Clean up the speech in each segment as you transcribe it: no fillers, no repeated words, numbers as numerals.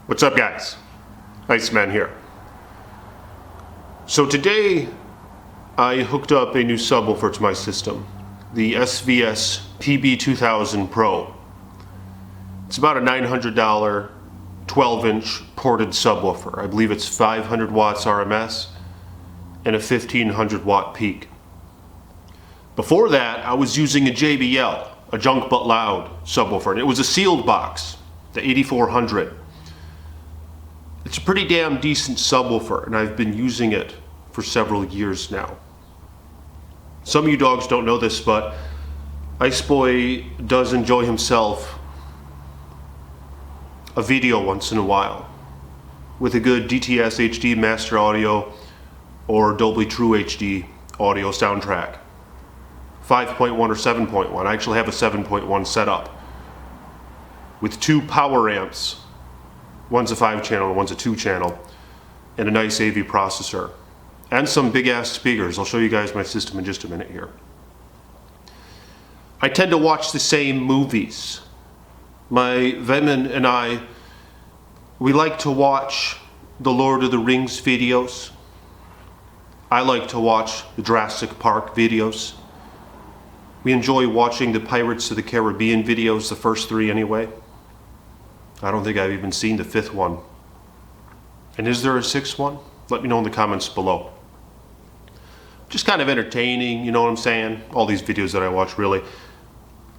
What's up, guys? Iceman here. So today I hooked up a new subwoofer to my system, the SVS PB-2000 Pro. It's about a $900 12-inch ported subwoofer. I believe it's 500 watts RMS and a 1500 watt peak. Before that, I was using a JBL, a junk but loud subwoofer, and it was a sealed box, the 8400. It's a pretty damn decent subwoofer, and I've been using it for several years now. Some of you dogs don't know this, but ICEBOY does enjoy himself a video once in a while with a good DTS HD master audio or Dolby True HD audio soundtrack. 5.1 or 7.1. I actually have a 7.1 set up with two power amps. One's a 5-channel and one's a 2-channel, and a nice AV processor, and some big ass speakers. I'll show you guys my system in just a minute here. I tend to watch the same movies. My Veman and I, we like to watch the Lord of the Rings videos. I like to watch the Jurassic Park videos. We enjoy watching the Pirates of the Caribbean videos, the first 3 anyway. I don't think I've even seen the 5th one. And is there a 6th one? Let me know in the comments below. Just kind of entertaining, you know what I'm saying? All these videos that I watch, really.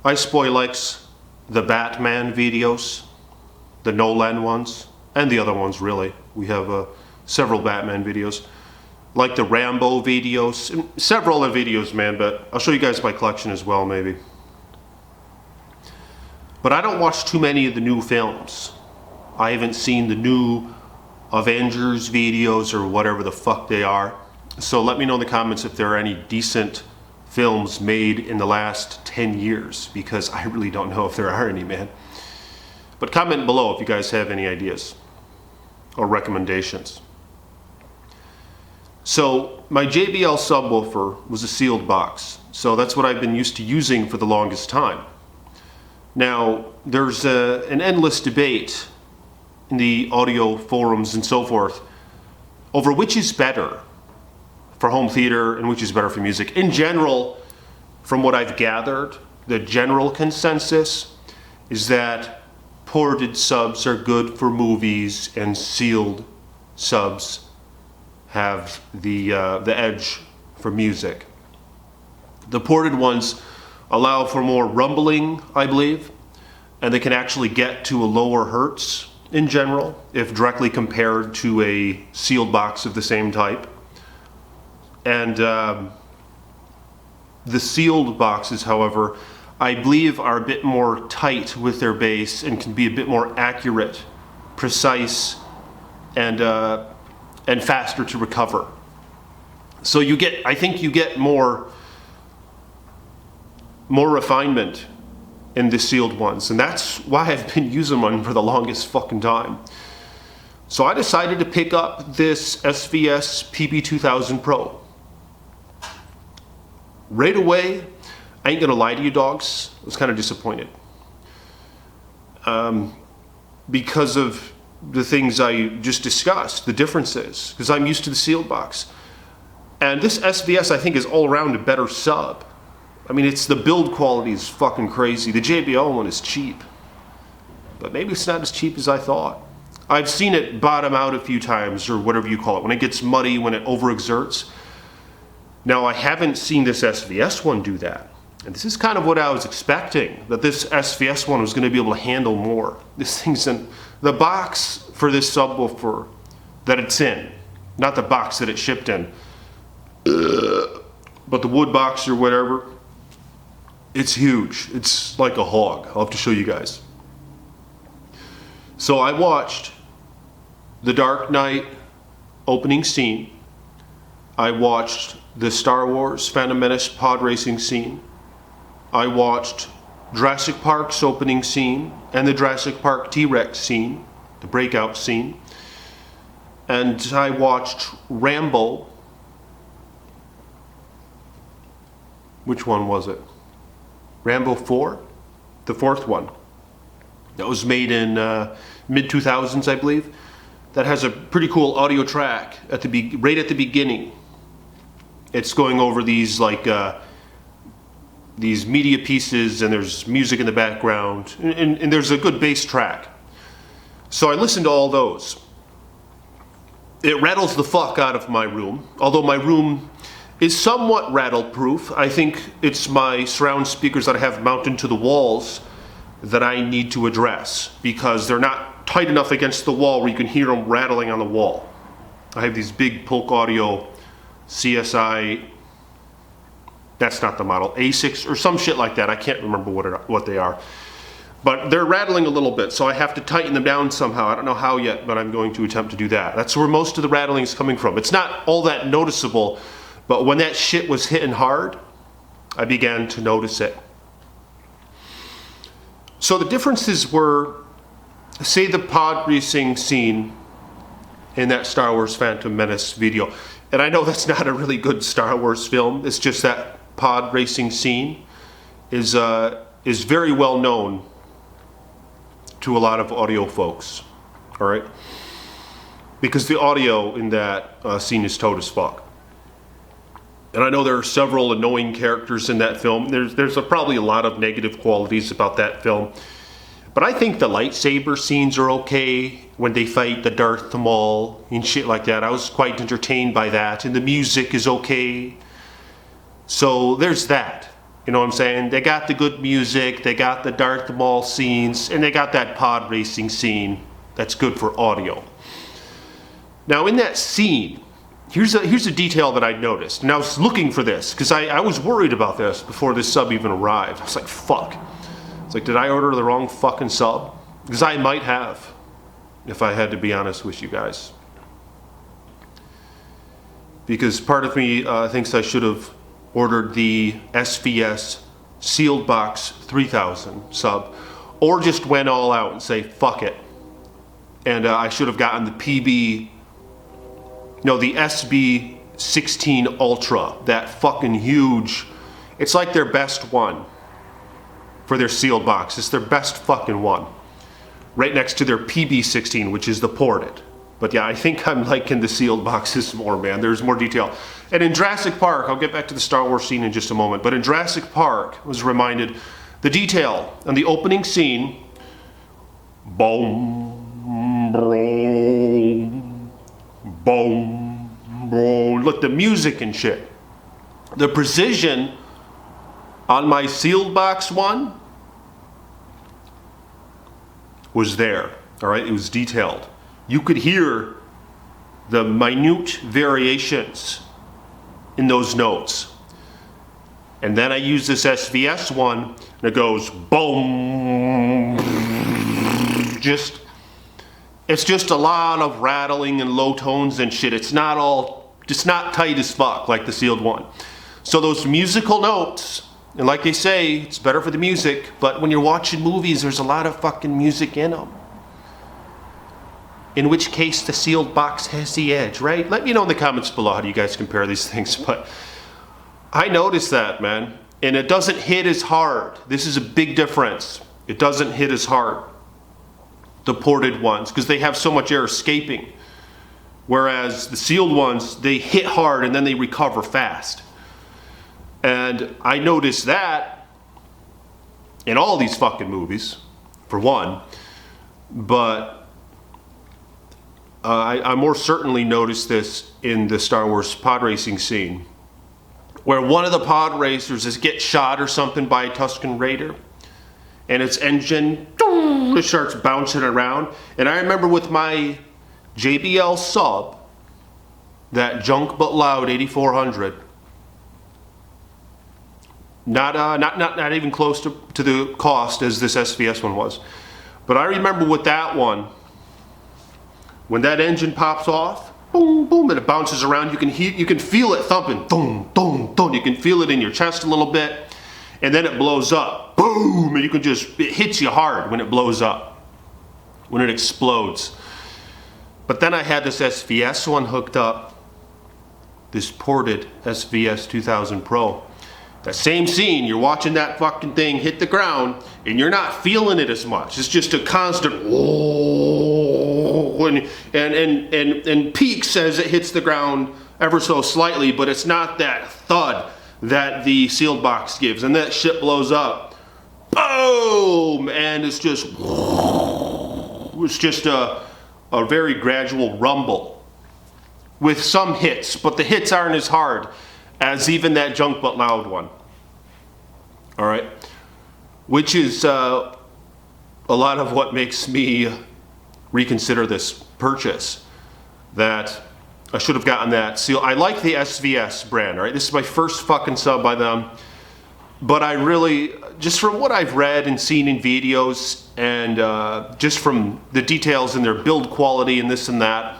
ICEBOY likes the Batman videos, the Nolan ones, and the other ones, really. We have several Batman videos. Like the Rambo videos, and several other videos, man, but I'll show you guys my collection as well, maybe. But I don't watch too many of the new films. I haven't seen the new Avengers videos or whatever the fuck they are. So let me know in the comments if there are any decent films made in the last 10 years, because I really don't know if there are any, man. But comment below if you guys have any ideas or recommendations. So my JBL subwoofer was a sealed box. So that's what I've been used to using for the longest time. Now, there's an endless debate in the audio forums and so forth over which is better for home theater and which is better for music. In general, from what I've gathered, the general consensus is that ported subs are good for movies and sealed subs have the edge for music. The ported ones allow for more rumbling, I believe, and they can actually get to a lower hertz in general if directly compared to a sealed box of the same type. And the sealed boxes, however, I believe are a bit more tight with their bass and can be a bit more accurate, precise, and faster to recover. So you get, I think you get more refinement in the sealed ones, and that's why I've been using one for the longest fucking time. So I decided to pick up this SVS PB-2000 Pro. Right away, I ain't gonna lie to you dogs, I was kind of disappointed. Because of the things I just discussed, the differences, because I'm used to the sealed box. And this SVS, I think, is all around a better sub. I mean, the build quality is fucking crazy. The JBL one is cheap, but maybe it's not as cheap as I thought. I've seen it bottom out a few times, or whatever you call it, when it gets muddy, when it overexerts. Now, I haven't seen this SVS one do that. And this is kind of what I was expecting, that this SVS one was gonna be able to handle more. This thing's in the box for this subwoofer that it's in, not the box that it shipped in, but the wood box or whatever. It's huge. It's like a hog. I'll have to show you guys. So I watched the Dark Knight opening scene. I watched the Star Wars Phantom Menace pod racing scene. I watched Jurassic Park's opening scene and the Jurassic Park T-Rex scene, the breakout scene. And I watched Rambo. Which one was it? Rambo 4? The 4th one. That was made in mid-2000s, I believe, that has a pretty cool audio track at right at the beginning. It's going over these like these media pieces, and there's music in the background, and there's a good bass track. So I listened to all those. It rattles the fuck out of my room, although my room is somewhat rattle-proof. I think it's my surround speakers that I have mounted to the walls that I need to address, because they're not tight enough against the wall where you can hear them rattling on the wall. I have these big Polk Audio CSI, that's not the model, A6 or some shit like that. I can't remember what they are. But they're rattling a little bit, so I have to tighten them down somehow. I don't know how yet, but I'm going to attempt to do that. That's where most of the rattling is coming from. It's not all that noticeable, but when that shit was hitting hard, I began to notice it. So the differences were, say, the pod racing scene in that Star Wars Phantom Menace video. And I know that's not a really good Star Wars film. It's just that pod racing scene is very well known to a lot of audio folks, all right? Because the audio in that scene is toad as fuck. And I know there are several annoying characters in that film. There's probably a lot of negative qualities about that film. But I think the lightsaber scenes are okay when they fight the Darth Maul and shit like that. I was quite entertained by that. And the music is okay. So there's that. You know what I'm saying? They got the good music, they got the Darth Maul scenes, and they got that pod racing scene that's good for audio. Now in that scene, here's a detail that I noticed. And I was looking for this, because I was worried about this before this sub even arrived. I was like, fuck. It's like, did I order the wrong fucking sub? Because I might have, if I had to be honest with you guys. Because part of me thinks I should have ordered the SVS sealed box 3000 sub, or just went all out and say, fuck it. And I should have gotten the the SB16 Ultra, that fucking huge, it's like their best one for their sealed box. It's their best fucking one. Right next to their PB-16, which is the ported. But yeah, I think I'm liking the sealed boxes more, man. There's more detail. And in Jurassic Park, I'll get back to the Star Wars scene in just a moment, but in Jurassic Park, I was reminded the detail on the opening scene, boom, boom, boom, boom, look, the music and shit. The precision on my sealed box one was there, all right? It was detailed. You could hear the minute variations in those notes. And then I use this SVS one, and it goes boom. It's just a lot of rattling and low tones and shit. It's not tight as fuck like the sealed one. So those musical notes, and like they say, it's better for the music, but when you're watching movies, there's a lot of fucking music in them. In which case, the sealed box has the edge, right? Let me know in the comments below how do you guys compare these things. But I noticed that, man. And it doesn't hit as hard. This is a big difference. It doesn't hit as hard, the ported ones, because they have so much air escaping. Whereas the sealed ones, they hit hard and then they recover fast. And I noticed that in all these fucking movies, for one. But I more certainly noticed this in the Star Wars pod racing scene, where one of the pod racers gets shot or something by a Tusken Raider, and its engine it starts bouncing around. And I remember with my JBL sub, that junk but loud 8400, not even close to the cost as this SVS one was, but I remember with that one, when that engine pops off, boom, boom, and it bounces around, you can feel it thumping, boom, boom, boom. You can feel it in your chest a little bit, and then it blows up, boom, and it hits you hard when it blows up, when it explodes. But then I had this SVS one hooked up, this ported SVS 2000 Pro. That same scene, you're watching that fucking thing hit the ground, and you're not feeling it as much. It's just a constant, whoa. and peaks as it hits the ground ever so slightly, but it's not that thud that the sealed box gives. And that shit blows up. Boom! And it's just a very gradual rumble with some hits, but the hits aren't as hard as even that junk but loud one. All right, which is a lot of what makes me reconsider this purchase. That I should have gotten that seal. I like the SVS brand. All right, this is my first fucking sub by them, but I really, just from what I've read and seen in videos, and just from the details in their build quality and this and that,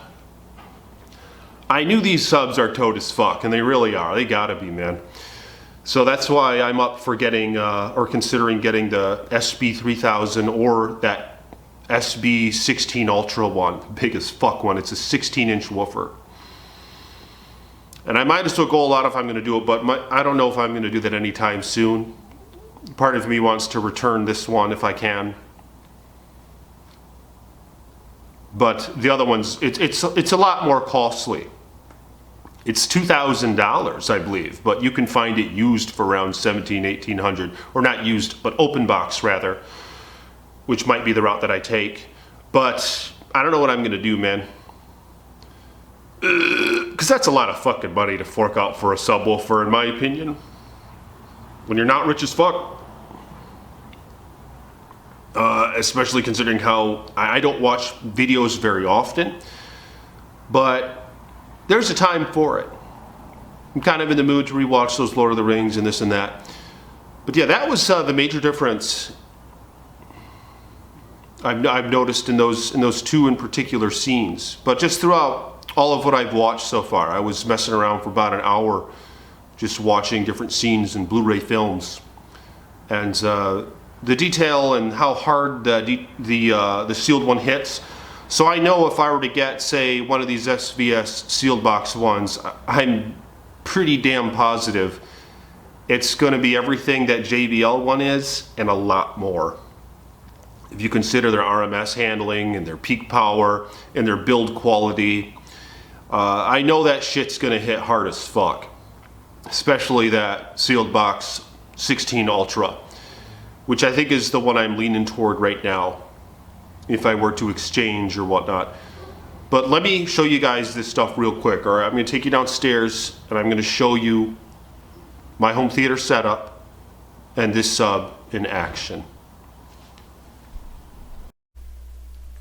I knew these subs are toad as fuck, and they really are. They gotta be, man. So that's why I'm up for getting, or considering getting the SB-3000 or that SB-16 Ultra one, the big as fuck one. It's a 16-inch woofer. And I might as well go all out if I'm gonna do it, but I don't know if I'm gonna do that anytime soon. Part of me wants to return this one if I can. But the other ones, it's a lot more costly. It's $2,000, I believe, but you can find it used for around $1,700, $1,800, or not used, but open box rather, which might be the route that I take. But I don't know what I'm gonna do, man. Because that's a lot of fucking money to fork out for a subwoofer, in my opinion. When you're not rich as fuck. Especially considering how I don't watch videos very often, but there's a time for it. I'm kind of in the mood to rewatch those Lord of the Rings and this and that. But yeah, that was the major difference I've noticed in those two in particular scenes. But just throughout all of what I've watched so far, I was messing around for about an hour just watching different scenes in Blu-ray films, and the detail and how hard the sealed one hits. So I know if I were to get, say, one of these SVS sealed box ones, I'm pretty damn positive it's going to be everything that JBL one is and a lot more. If you consider their RMS handling and their peak power and their build quality, I know that shit's going to hit hard as fuck. Especially that sealed box 16 Ultra, which I think is the one I'm leaning toward right now, if I were to exchange or whatnot. But let me show you guys this stuff real quick. All right, I'm going to take you downstairs and I'm going to show you my home theater setup and this sub in action.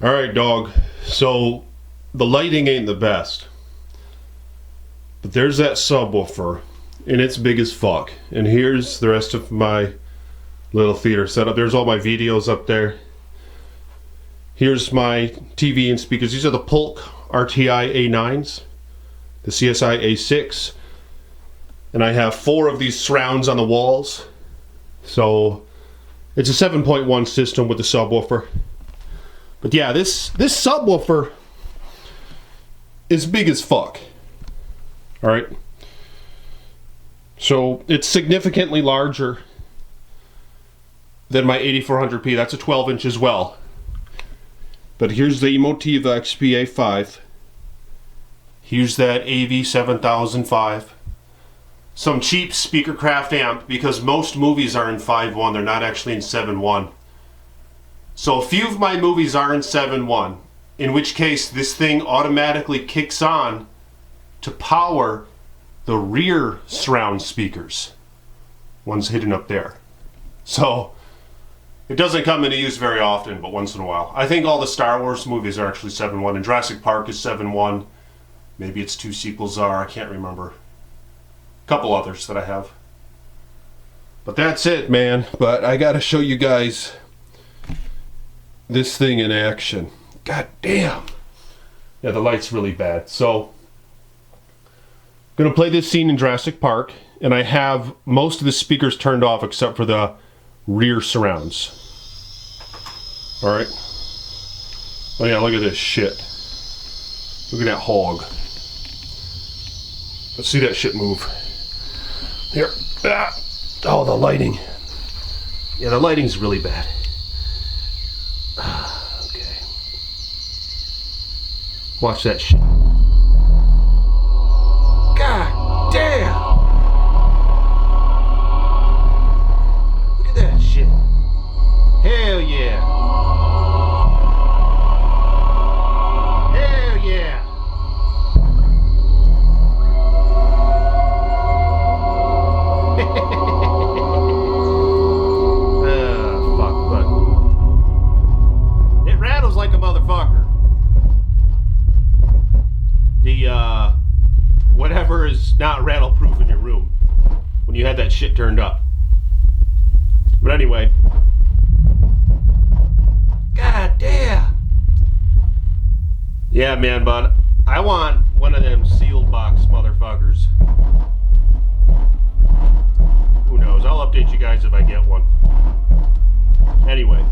All right, dog. So the lighting ain't the best, but there's that subwoofer and it's big as fuck. And here's the rest of my little theater setup. There's all my videos up there. Here's my TV and speakers. These are the Polk RTI A9s, the CSI A6, and I have 4 of these surrounds on the walls. So it's a 7.1 system with the subwoofer. But yeah, this subwoofer is big as fuck. All right. So it's significantly larger than my 8400p. That's a 12-inch as well. But here's the Emotiva XPA5. Here's that AV7005. Some cheap Speakercraft amp, because most movies are in 5.1. They're not actually in 7.1. So a few of my movies are in 7.1, in which case this thing automatically kicks on to power the rear surround speakers. One's hidden up there. So it doesn't come into use very often, but once in a while. I think all the Star Wars movies are actually 7.1, and Jurassic Park is 7.1. Maybe its 2 sequels are, I can't remember. A couple others that I have. But that's it, man. But I gotta show you guys this thing in action. God damn. Yeah, the light's really bad. So I'm gonna play this scene in Jurassic Park, and I have most of the speakers turned off except for the rear surrounds. Alright. Oh yeah, look at this shit. Look at that hog. Let's see that shit move. Here. Ah. Oh, the lighting. Yeah, the lighting's really bad. Okay. Watch that shit. God damn! Look at that shit. Hell yeah! Hell yeah! Fuck, but it rattles like a motherfucker. The whatever is not rattle proof in your room when you had that shit turned up. But anyway, god damn. Yeah, man, but I want one of them sealed box motherfuckers. Who knows? I'll update you guys if I get one. Anyway,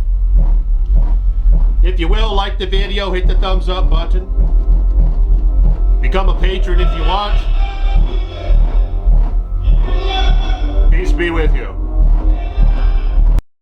if you will, like the video, hit the thumbs up button. Become a patron if you want. Peace be with you.